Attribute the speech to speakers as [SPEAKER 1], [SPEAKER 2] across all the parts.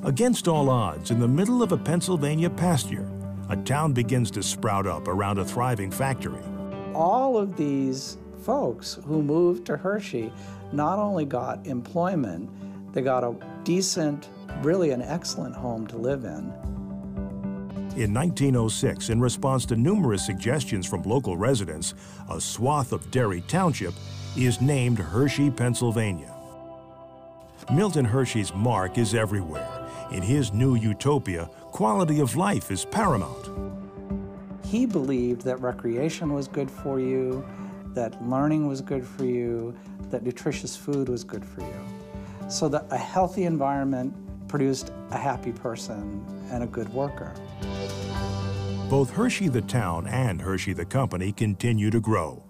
[SPEAKER 1] Against all odds, in the middle of a Pennsylvania pasture, a town begins to sprout up around a thriving factory.
[SPEAKER 2] All of these folks who moved to Hershey not only got employment, they got a decent, really an excellent home to live in.
[SPEAKER 1] In 1906, in response to numerous suggestions from local residents, a swath of Derry Township is named Hershey, Pennsylvania. Milton Hershey's mark is everywhere. In his new utopia, quality of life is paramount.
[SPEAKER 2] He believed that recreation was good for you, that learning was good for you, that nutritious food was good for you. So that a healthy environment produced a happy person and a good worker.
[SPEAKER 1] Both Hershey the town and Hershey the company continue to grow.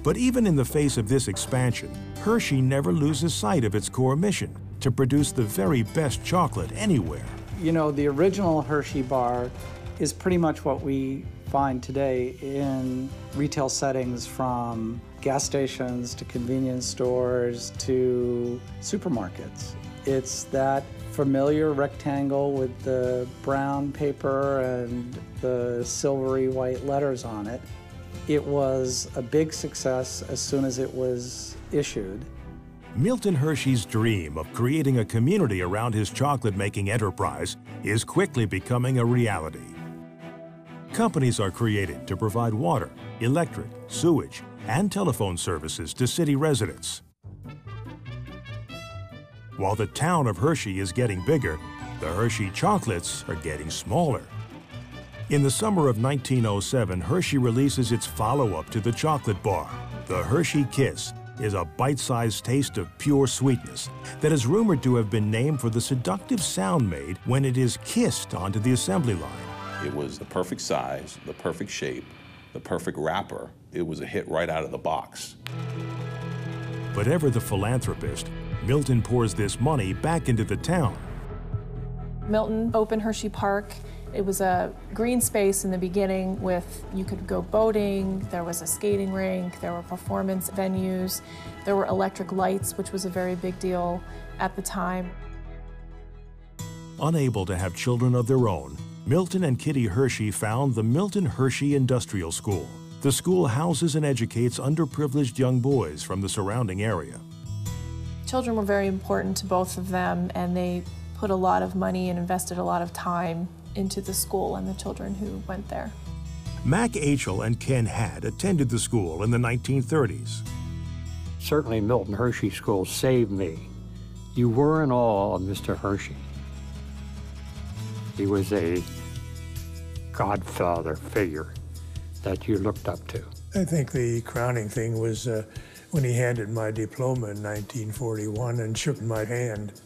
[SPEAKER 1] But even in the face of this expansion, Hershey never loses sight of its core mission, to produce the very best chocolate anywhere.
[SPEAKER 2] You know, the original Hershey bar is pretty much what we find today in retail settings, from gas stations to convenience stores to supermarkets. It's that familiar rectangle with the brown paper and the silvery white letters on it. It was a big success as soon as it was issued.
[SPEAKER 1] Milton Hershey's dream of creating a community around his chocolate-making enterprise is quickly becoming a reality. Companies are created to provide water, electric, sewage, and telephone services to city residents. While the town of Hershey is getting bigger, the Hershey chocolates are getting smaller. In the summer of 1907, Hershey releases its follow-up to the chocolate bar. The Hershey Kiss is a bite-sized taste of pure sweetness that is rumored to have been named for the seductive sound made when it is kissed onto the assembly line.
[SPEAKER 3] It was the perfect size, the perfect shape, the perfect wrapper. It was a hit right out of the box.
[SPEAKER 1] But ever the philanthropist, Milton pours this money back into the town.
[SPEAKER 4] Milton opened Hershey Park. It was a green space in the beginning with, you could go boating, there was a skating rink, there were performance venues, there were electric lights, which was a very big deal at the time.
[SPEAKER 1] Unable to have children of their own, Milton and Kitty Hershey found the Milton Hershey Industrial School. The school houses and educates underprivileged young boys from the surrounding area.
[SPEAKER 4] Children were very important to both of them, and they put a lot of money and invested a lot of time into the school and the children who went there.
[SPEAKER 1] Mac Achel and Ken Hadd attended the school in the 1930s.
[SPEAKER 5] Certainly Milton Hershey School saved me. You were in awe of Mr. Hershey. He was a godfather figure that you looked up to.
[SPEAKER 6] I think the crowning thing was when he handed my diploma in 1941 and shook my hand.